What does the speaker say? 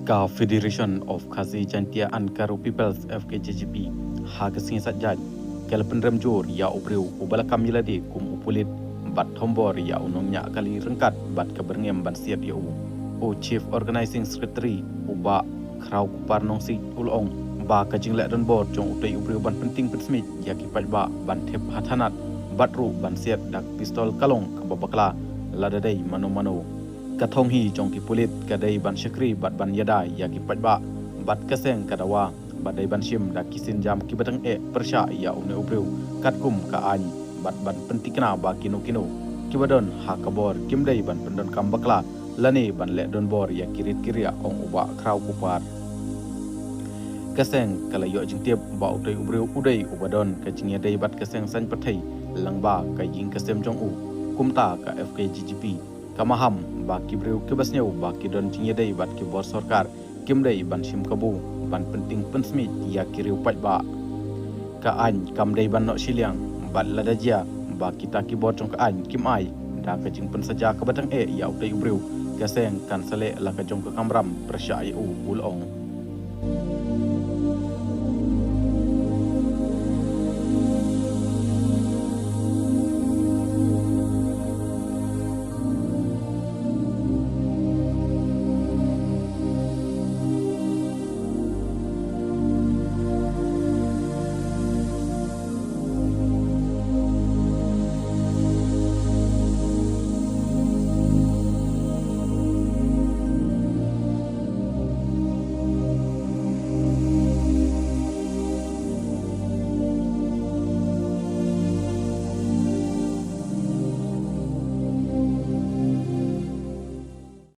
Ka Federation of Khazi Jantia and Karo Peoples FKJGP Hagasin Sajaj Kalapan Ramjur ya ubriu ubala kamila de kum upulit bat hombor ya unongnya kali rengkat bat keberngem ban siap ya o Chief Organizing Secretary uba krau kupar nongsi ulong ba kajing lek dan board jong utai ubriu ban penting pensmit ya kipat ba ban thep hathanat batru ban siap dak pistol kalong kababakla ladadai mano kathong hi jong ki pulit kadai ban syakri bat ban yada ya ki patba bat kaseng kadawa badai ban shim dak kisin jam ki batang persya ya une ubreu katkum ka an bat ban pentikna ba kino ki badon ha kabor kimdai ban pendon kambakla lane ban le don bor ya kirit kiria ong uba krau kupar kaseng kala yo jing tiep ba udai ubreu udai ubadon ka jing yadai bat kaseng san pathai langba ka ying kasem jong kumta ka FKJGP kamaham ba kibreu kebasnyau ba kidon jingyadai bat kibor sarkar kimdai ban sim kabu ban penting pensmit ya kiriu patba ka an kamdai ban no siliang bat ladajia ba kita kibor jong ka an kimai da ka jing pensaja ka batang ya udai ubreu kaseng kan sale la ka jong ka kamram persya ulong